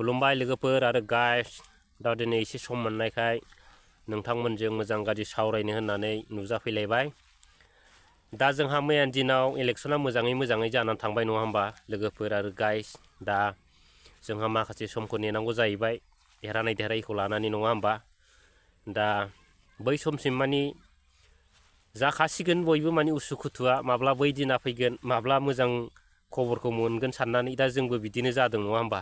खुलुमबाय लोगोफोर आरो गाइस दा दिनै एसे सम मोननायखाय नोंथांमोनजों मोजां गाज्रि सावरायनो होननानै नुजाफैलायबाय। दा जोंहा मैयानि दिनाव इलेक्शना मोजाङै जानानै थांबाय नङा होमबा लोगोफोर आरो गाइस। दा जोंहा माखासे समखौ नेनांगौ जाहैबाय देरहानाय देरहायैखौ लानानै नङा होमबा। दा बै समसिम मानि जाखासिगोन बयबो मानि उसुखुथुआ माब्ला बै दिना फैगोन माब्ला मोजां खबरखौ मोनगोन साननानै दा जोंबो बिदिनो जादों नङा होमबा।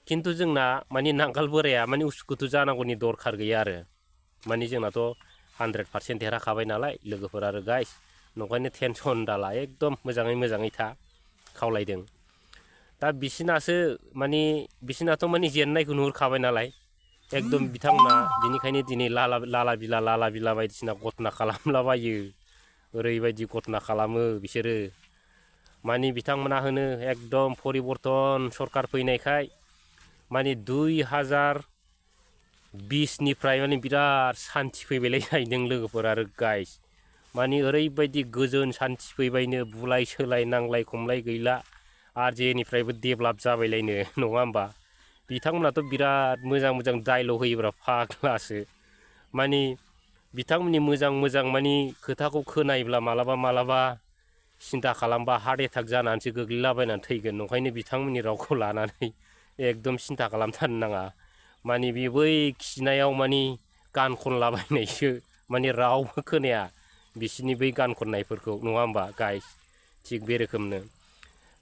खिन्थु जोंना मानि नांगाल बोराया मानि उसुखुथु जानांगौनि दरखार गैया आरो मानि जोंनाथ' 100% देरहाखाबाय नालाय लोगोफोर आरो गाइस। नंखायनो टेनसन दाला एकदम मोजाङै था खावलायदों। दा बिसिनाथ' मानि जेननायखौ नुहुरखाबाय नालाय एकदम बिथांमोना बिनिखायनो दिनै लाला बिला बायदिसिना घटना खालामलाबायो। ओरैबायदि घटना खालामो बिसोरो मानि बिथांमोना होनो एकदम परिबर्तन सरखार फैनायखाय मानि 2020निफ्राय माने बिराद सान्थि फैबायलाय जाहैदों लोगोफोर आरो गाइस। मानि ओरैबायदि गोजोन सान्थि फैबायनो बुलाय सोलाय नांलाय खमलाय गैला आरो जेनिफ्रायबो डेभेलप जाबायलायनो नङा होमबा। बिथांमोनाथ' बिराद मोजां डायलग होयोब्रा फाग्लासो। मानि बिथांमोननि मोजां मानि खोथाखौ खोनायोब्ला मालाबा सिन्था खालामबा हार्ट एटाक जानानैसो गोग्लैलाबायनानै थैगोन। नंखायनो बिथांमोननि रावखौ लानानै एकदम सिन्था खालामथारनो नाङा। मानि बे बै खिनायाव मानि गान खनलाबायनायसो मानि रावबो खोनाया बिसोरनि बै गान खननायफोरखौ नङा होमबा गाइस। थिग बे रोखोमनो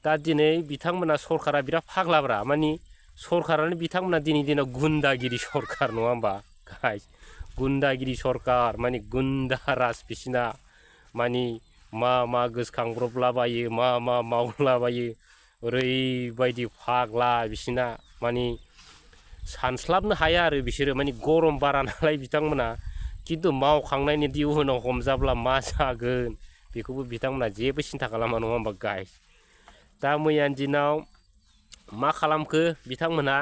दा दिनै बिथांमोना सरकारा बिराद फाग्लाब्रा मानि सरकारानो बिथांमोना दिनै दिनाव गुन्दागिरि सरकार नङा होमबा गाइस। गुन्दागिरि सरकार मानि गुन्दा राज बिसिना मानि मा गोसोखांब्रबलाबायो मा मावलाबायो ओरैबायदि फाग्ला बिसिना मानि सानस्लाबनो हाया आरो बिसोरो मानि गरम बारा नालाय बिथांमोना। खिन्थु मावखांनायनि उनाव हमजाब्ला मा जागोन बेखौबो बिथांमोना जेबो सिन्था खालामा नङा होमबा गाइस। दा मैयानि दिनाव मा खालामखो बिथांमोनहा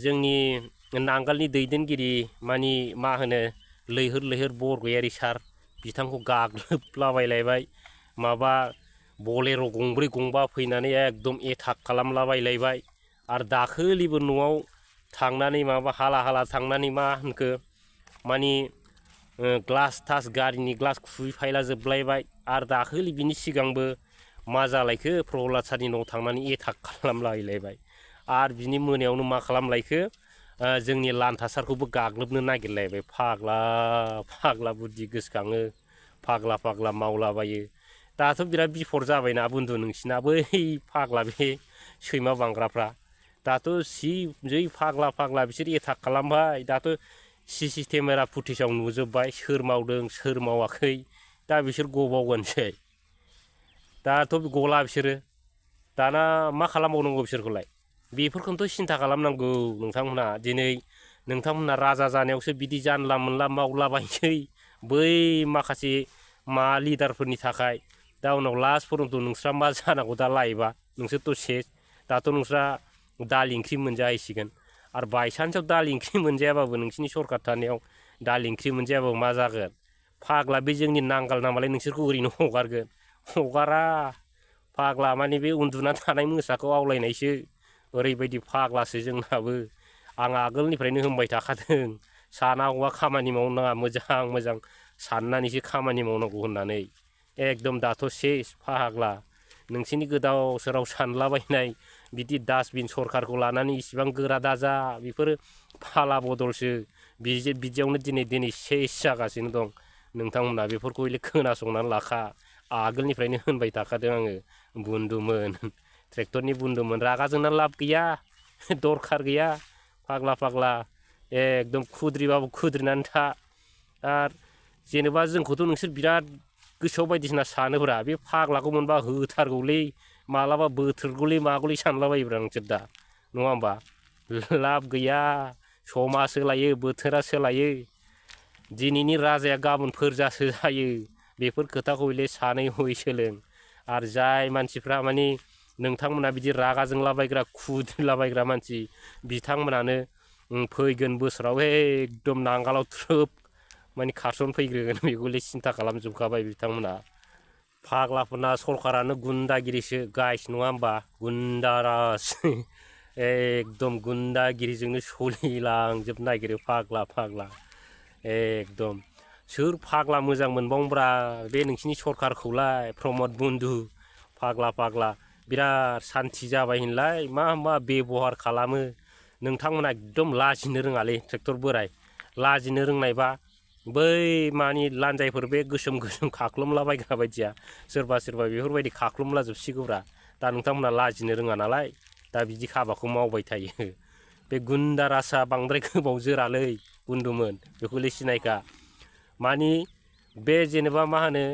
जोंनि नांगालनि दैदेनगिरि मानि मा होनो लैहोर बरगयारि सार बिथांखौ गाग्लोबलाबायलायबाय माबा बलेर' गंब्रै गंबा फैनानै एकदम एटाक खालामलाबायलायबाय। आरो दाखोलिबो न'आव थांनानै माबा हाला थांनानै मा होनखो मानि ग्लास थास गारिनि ग्लास खुबैफायला जोबलायबाय। आरो दाखोलि बिनि सिगांबो मा जालायखो प्रहलाद सारनि न'आव थांनानै एटाक खालामलायलायबाय। आरो बिनि मोनायावनो मा खालामलायखो जोंनि लान्था सारखौबो गाग्लोबनो नागिरलायबाय। फाग्ला बुद्धि गोसोखाङो फाग्ला मावलाबायो। दाथ' बिराद बिफद जाबायना बन्दु नोंसिना बै फाग्ला बे सैमा बांग्राफ्रा दाथ' जै फाग्ला बिसोर एटाक खालामबाय। दाथ' CC केमेरा फुटेजाव नुजोब्बाय सोर मावदों सोर मावाखै। दा बिसोर गबावगोनसै दाथ' गला बिसोरो दाना मा खालामबावनांगौ बिसोरखौलाय बेफोरखौनोथ' सिन्था खालामनांगौ नोंथांमोना। दिनै नोंथांमोना राजा जानायावसो बिदि जानला मोनला मावलाबायसै बै माखासे लिडारफोरनि थाखाय। दा उनाव लास्ट पर्यन्त नोंस्रा मा जानांगौ दा लाइबा नोंसोरथ' सेस दाथ' नोंस्रा दालि ओंख्रि मोनजाहैसिगोन। आरो बायसान्सआव दालि ओंख्रि मोनजायाबाबो नोंसिनि सरकार थानायाव दालि ओंख्रि मोनजायाबाबो मा जागोन फाग्ला बे जोंनि नांगाल नामालाय नोंसोरखौ ओरैनो हगारगोन हगारा। फाग्ला मानि बे उन्दुना थानाय मोसाखौ आवलायनायसो ओरैबायदि फाग्लासो जोंनाबो। आं आगोलनिफ्रायनो होनबाय थाखादों साना हौवा खामानि मावनो नाङा मोजां साननानैसो खामानि मावनांगौ होननानै। एकदम दाथ' सेस फाग्ला नोंसिनि गोदाव सोराव सानलाबायनाय बिदि डास्टबिन सरखारखौ लानानै इसिबां गोरा दाजा बेफोरो फाला बदलसो बिदियावनो दिनै सेस जागासिनो दं। नोंथांमोना बेफोरखौ खोनासंनानै लाखा आगोलनिफ्रायनो होनबाय थाखादों आङो बुन्दुमोन ट्रेक्टरनि बुन्दुमोन रागा जोंना लाब गैया दरखार गैया। फाग्ला एकदम खुद्रिबाबो खुद्रिनानै था। आरो जेनेबा जोंखौथ' नोंसोर बिराद गोसोआव बायदिसिना सानोब्रा बे फाग्लाखौ मोनबा होथारगौलै मालाबा बोथोरगौलै मागौलै सानलाबायोब्रा नोंसोर दा नङा होमबा। लाब गैया समा सोलायो बोथोरा सोलायो दिनैनि राजाया गाबोन फोरजासो जायो। बेफोर खोथाखौ सानै हयै सोलों। आरो जाय मानसिफ्रा मानि नोंथांमोना बिदि रागा जोंलाबायग्रा खुद्रिलाबायग्रा मानसि बिथांमोनानो फैगोन बोसोराव एकदम नांगालाव थ्रोब मानि खारसनफैग्रोगोन बेखौलाय सिन्था खालामजोबखाबाय बिथांमोना। फाग्लाफोरना सरकारानो गुन्दागिरिसो गाइस नङा होमबा गुन्दा राज एकदम गुन्दागिरिजोंनो सोलिलांजोबनो नागिरो फाग्ला फाग्ला एकदम सोर फाग्ला मोजां मोनबावब्रा बे नोंसिनि सरखारखौलाय प्रमद बन्धु फाग्ला फाग्ला बिराद सान्थि जाबाय होनलाय मा बेबहार खालामो नोंथांमोना एकदम लाजिनो रोङालै ट्रेक्टर बोराय लाजिनो रोंनायबा बै मानि लान्जायफोर बे गोसोम गोसोम खाख्लुमलाबायग्रा बायदिया सोरबा बेफोरबायदि खाख्लुमलाजोबसिगौब्रा दा नोंथांमोना लाजिनो रोङा नालाय दा बिदि हाबाखौ मावबाय थायो बे गुन्दा रासा बांद्राय गोबाव जोरालै बुन्दुमोन बेखौलै सिनायखा मानि बे जेनेबा मा होनो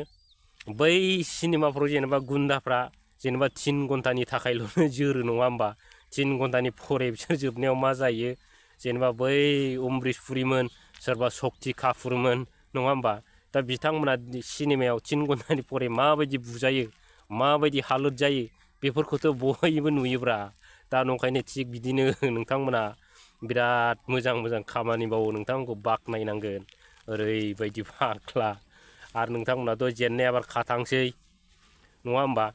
बै सिनेमाफ्राव जेनेबा गुन्दाफ्रा जेनेबा 3 घन्टानि थाखायल' जोरो नङा होमबा 3 घन्टानि फरे बिसोर जोबनायाव मा जायो जेनेबा बै अमरीश पुरीमोन सोरबा शक्ति कापुरमोन नङा होमबा दा बिथांमोना सिनेमायाव 3 घन्टानि फरे माबायदि बुजायो माबायदि हालोद जायो बेफोरखौथ' बयबो नुयोब्रा दा नंखायनो थिग बिदिनो नोंथांमोना बिराद मोजां खामानि मावो नोंथांमोनखौ बाख्नायनांगोन ओरैबायदि फाग्ला आरो नोंथांमोनाथ' जेननाया आबार खाथांसै नङा होमबा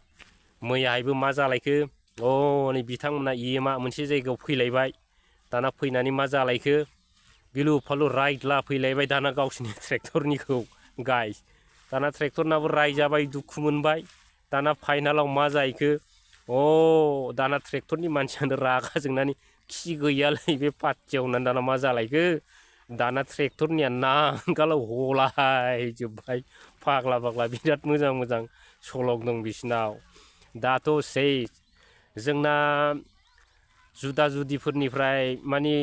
मैयाहायबो मा जालायखो नै बिथांमोना EMआ मोनसे जायगायाव फैलायबाय दाना फैनानै मा जालायखो गिलु फालु रायद्ला फैलायबाय दाना गावसिनि ट्रेक्टरनिखौ गाइस दाना ट्रेक्टरनाबो रायजाबाय दुखु मोनबाय दाना फाइनालाव मा जाहैखो दाना ट्रेक्टरनि मानसियानो रागा जोंनानै खि गैयालै बे पार्टियाव होननानै दाना मा जालायखो दाना ट्रेक्टरनिया नांगालाव हलायजोब्बाय फाग्ला फाग्ला बिराद मोजां सलक दं बिसिनाव दाथ' सेस जोंना जुदा जुदिफोरनिफ्राय मानि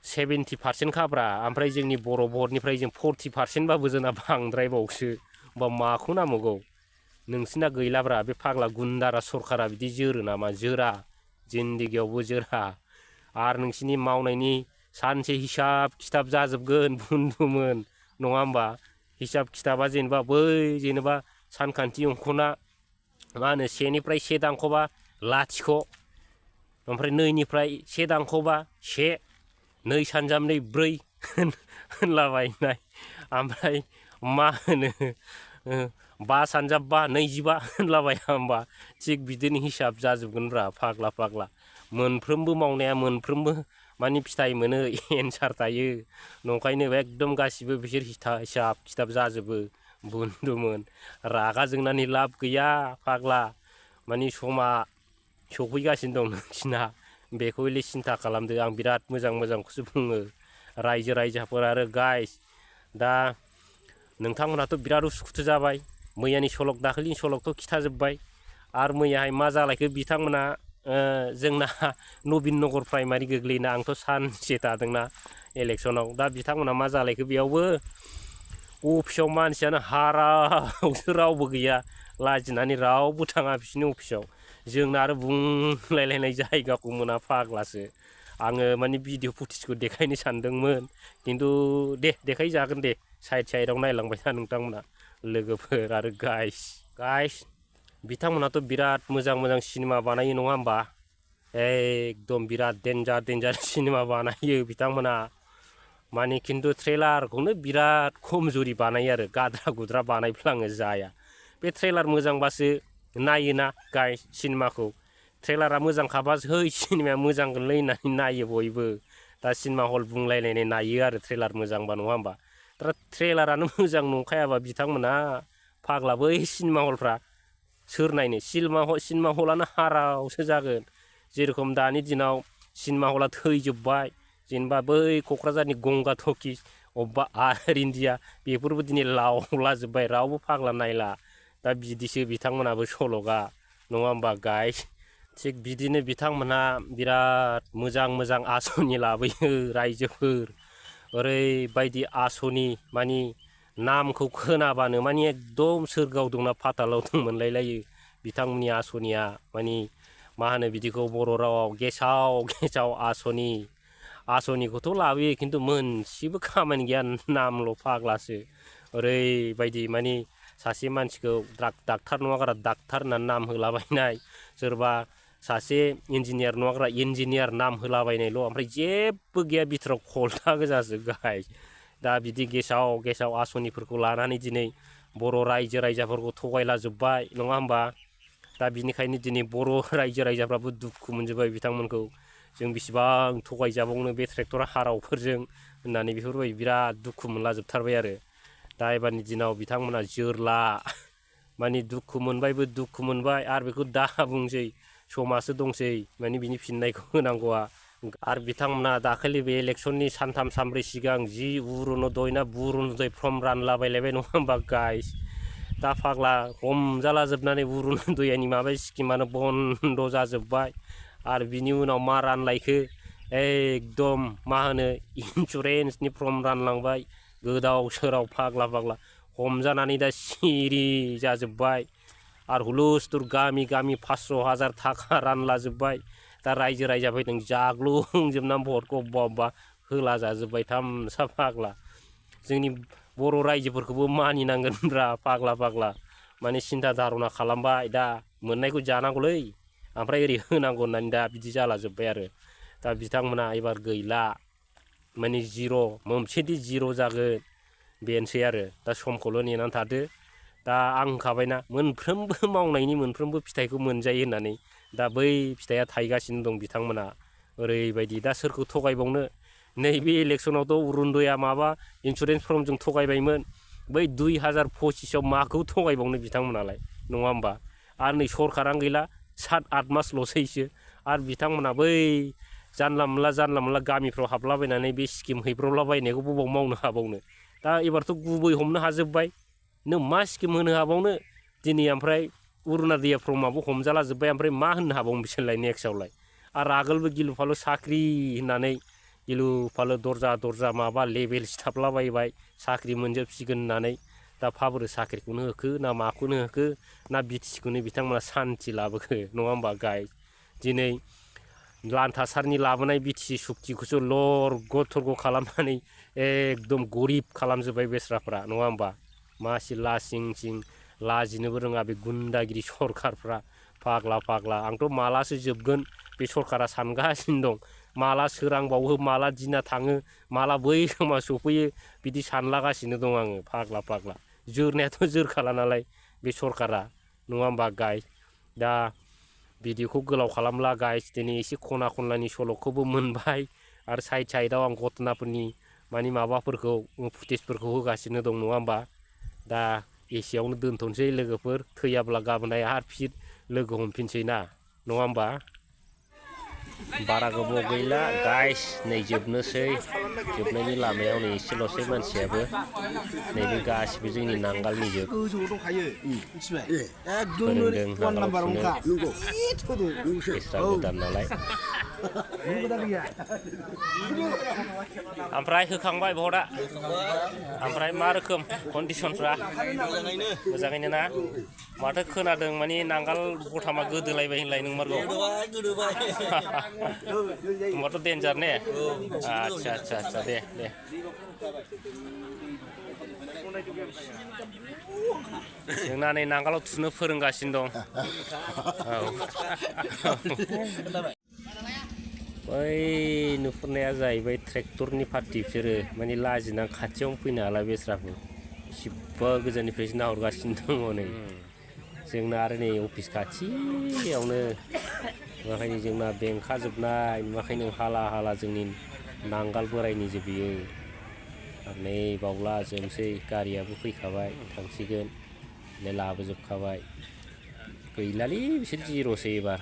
70% खाब्रा ओमफ्राय जोंनि बर' भटनिफ्राय जों 40% बाबो जोंना बांद्रायबावसो होमबा माखौ नांबावगौ नोंसिना गैलाब्रा बे फाग्ला गुन्दारा सरखारा बिदि जोरो नामा जोरा जिन्दिगियावबो जोरा आरो नोंसिनि मावनायनि सानसे हिसाब खिथाब जाजोबगोन बुन्दुमोन नङा होमबा हिसाब खिथाबा जेनेबा बै जेनेबा सानखान्थि अंखना मा होनो 1निफ्राय 1 दांख'बा 0 ओमफ्राय 2निफ्राय 1 दांख'बा 1 2 सानजाम 2 4 होनलाबायनाय ओमफ्राय मा होनो 5 सानजाब 5 25 होनलाबाया होमबा थिग बिदिनो हिसाब जाजोबगोनब्रा फाग्ला फाग्ला मोनफ्रोमबो मावनाया मोनफ्रोमबो मानि फिथाइ मोनो एन्सार थायो नंखायनो एकदम गासिबो बिसोर हिसाब खिथाब जाजोबो बुन्दुमोन रागा जोंनानै लाब गैया फाग्ला मानि समा सफैगासिनो दं नोंसिना बेखौले सिन्था खालामदो आं बिराद मोजांखौसो बुङो रायजो राजाफोर आरो गाइस दा नोंथांमोनाथ' बिराद उसुखुथु जाबाय मैयानि सलक दाखालिनि सलकथ' खिथाजोब्बाय आरो मैयाहाय मा जालायखो बिथांमोना जोंना नबिन नगर प्राइमारि गोग्लैना आंथ' सानसे थादोंना इलेक्सनाव दा बिथांमोना मा जालायखो बेयावबो अफिसाव मानसियानो हारावसो रावबो गैया लाजिनानै रावबो थाङा बिसिनि अफिसाव जोंना आरो बुंलायलायनाय जायगाखौ मोना फाग्लासो आङो माने भिडिअ फुटेजखौ देखायनो सानदोंमोन खिन्थु दे देखायजागोन दे साइडआव नायलांबाय था नोंथांमोना लोगोफोर आरो गाइस बिथांमोनाथ' बिराद मोजां सिनेमा बानायो नङा होमबा एकदम बिराद डेन्जार सिनेमा बानायो बिथांमोना माने खिन्थु ट्रेलारखौनो बिराद खमजुरि बानायो आरो गाद्रा गुद्रा बानायफ्लाङो जाया बे ट्रेलार मोजांबासो नायोना गाइस सिनेमाखौ ट्रेलारा मोजांखाबासो है सिनेमाया मोजांगोनलै होननानै नायो बयबो दा सिनेमा हल बुंलायलायनाय नायो आरो ट्रेलार मोजांबा नङा होमबा दा ट्रेलारानो मोजां नंखायाबा बिथांमोना फाग्ला बै सिनेमा हलफ्रा सोर नायनो सिनेमा हलानो हारावसो जागोन जेरखम दानि दिनाव सिनेमा हला थैजोब्बाय जेनेबा बै क'क्राझारनि गंगा टकिज अबेबा आर इन्डिया बेफोरबो दिनै लावलाजोब्बाय रावबो फाग्ला नायला दा बिदिसो बिथांमोनाबो सल'गा नङा होमबा गाइस थिग बिदिनो बिथांमोनहा बिराद मोजां आसनि लाबोयो रायजोफोर ओरैबायदि आसनि मानि नामखौ खोनाबानो मानि एकदम सोरगोआव दंना फातालाव दं मोनलायलायो बिथांमोननि आसनिया मानि मा होनो बिदिखौ बर' रावाव गेसाव आसनिखौथ' लाबोयो खिन्थु मोनसेबो खामानि गैया नामल' फाग्लासो ओरैबायदि मानि सासे मानसिखौ डाक्टार नङाग्रा डाक्टार होननानै नाम होलाबायनाय सोरबा सासे इन्जिनियार नङाग्रा इन्जिनियार नाम होलाबायनायल' ओमफ्राय जेबो गैया बिथोराव खलथा गोजासो गाइस दा बिदि गेसाव आसनिफोरखौ लानानै दिनै बर' रायजो राजाफोरखौ थगायला जोब्बाय नङा होमबा दा बिनिखायनो दिनै बर' रायजो राजाफ्राबो दुखु मोनजोब्बाय बिथांमोनखौ जों बेसेबां थगायजाबावनो बे ट्रेक्टर हारावफोरजों होननानै बेफोरबायदि बिराद दुखु मोनलाजोबथारबाय आरो दा एबारनि दिनाव बिथांमोना जोरला माने दुखु मोनबायबो दुखु मोनबाय आरो बेखौ दा बुंसै समासो दंसै माने बिनि फिननायखौ होनांगौआ आरो बिथांमोना दाखालि बे इलेक्सननि सानथाम सानब्रै सिगां जि अरुनदय ना बुरुनदय फर्म रानलाबायलायबाय नङा होमबा गाइस दा फाग्ला हमजाला जोबनानै अरुनदयनि माबा स्किमानो बन्द जाजोब्बाय आरो बिनि उनाव मा रानलायखो एकदम मा होनो इन्सुरेन्सनि फर्म रानलांबाय गोदाव सोराव फाग्ला फाग्ला हमजानानै दा सिरि जाजोब्बाय आरो हुलुस्थुर गामि गामि 500,000 थाखा रानलाजोब्बाय दा रायजो राजा फैदों जाग्लुंजोबनानै भटखौ अबेबा होला जाजोब्बाय थामसा फाग्ला जोंनि बर' रायजोफोरखौबो मानिनांगोनब्रा फाग्ला फाग्ला माने सिन्था धारना खालामबाय दा मोननायखौ जानांगौलै ओमफ्राय ओरै होनांगौ होननानै दा बिदि जालाजोब्बाय आरो दा बिथांमोना एबार गैला माने जिर' मोनसेदि जिर' जागोन बेनोसै आरो दा समखौल' नेनानै थादो दा आं होनखाबायना मोनफ्रोमबो मावनायनि मोनफ्रोमबो फिथाइखौ मोनजायो होननानै दा बै फिथाइया थायगासिनो दं बिथांमोना ओरैबायदि दा सोरखौ थगायबावनो नैबे इलेक्सनावथ' अरुनदया माबा इन्सुरेन्स फर्मजों थगायबायमोन बै 2025 माखौ थगायबावनो बिथांमोनालाय नङा होमबा आरो नै सरकारानो गैला 7-8 मासल'सैसो आरो बिथांमोना बै जानला मोनला गामिफ्राव हाबलाबायनानै बे स्किम हैब्रबलाबायनायखौ बबाव मावनो हाबावनो दा एबारथ' गुबै हमनो हाजोब्बाय नों मा स्किम होनो हाबावनो दिनै ओमफ्राय अरुनदया फर्माबो हमजाला जोब्बाय ओमफ्राय मा होननो हाबावनो बिसोरलाय नेक्स्टआवलाय आरो आगोलबो गिलु फालु साख्रि होननानै गिलु फालु दरजा माबा लेबेल सिथाबलाबायबाय साख्रि मोनजोबसिगोन होननानै दा फाबोरो साख्रिखौनो होखो ना माखौनो होखो ना बिटिसिखौनो बिथांमोना सान्थि लाबोखो नङा होमबा गाइस दिनै लान्थासारनि लाबोनाय बिटिसि सुक्तिखौसो लरग' थरग' खालामनानै एकदम गरिब खालामजोब्बाय बेस्राफ्रा नङा होमबा मासि लासिं सिं लाजिनोबो रोङा बे गुन्दागिरि सरखारफ्रा फाग्ला फाग्ला आंथ' मालासो जोबगोन बे सरखारा सानगासिनो दं माला सोरांबावो माला दिना थाङो माला बै समा सफैयो बिदि सानलागासिनो दं आङो फाग्ला फाग्ला जोरनायाथ' जोरखाला नालाय बे सरखारा नङा होमबा गाइस दा भिडिअखौ गोलाव खालामला गाइस दिनै एसे खना खनलानि सल'खौबो मोनबाय आरो साइडआव आं घटनाफोरनि माने माबाफोरखौ फुटेजफोरखौ होगासिनो दं नङा होमबा दा एसेयावनो दोनथ'नोसै लोगोफोर थैयाब्ला गाबोनहाय आरो फिन लोगो हमफिनसै ना नङा होमबा बारा गोबाव गैला गाइस नै जोबनोसै जोबनायनि लामायाव नै एसेल'सै मानसियाबो नैबे गासिबो जोंनि नांगालनि जोब फोरोंदों नांगाल फुनो एस्रा गोदान नालाय ओमफ्राय होखांबाय भटआ ओमफ्राय मा रोखोम कन्डिसनफ्रा मोजाङैनो ना माथो खोनादों माने नांगाल बथामा गोदोलायबाय होनलाय नंमारगौ होमबाथ' डेन्जार ने आच्छा दे जोंना नै नांगालाव थुनो फोरोंगासिनो दं बै नुहुरनाया जाहैबाय ट्रेक्टरनि पार्टि बिसोरो माने लाजिना खाथियावनो फैनो हाला बेस्राखौ सिब्बा गोजाननिफ्रायसो नाहरगासिनो दङ नै जोंना आरो नै अफिस खाथियावनो ओंखायनो जोंना बेंखाजोबनाय नुवाखै हाला जोंनि नांगाल बोरायनि जे बियो आरो नै बावला जोबसै गारियाबो फैखाबाय थांसिगोन नै लाबोजोबखाबाय गैलालै बिसोर जिर'सै एबार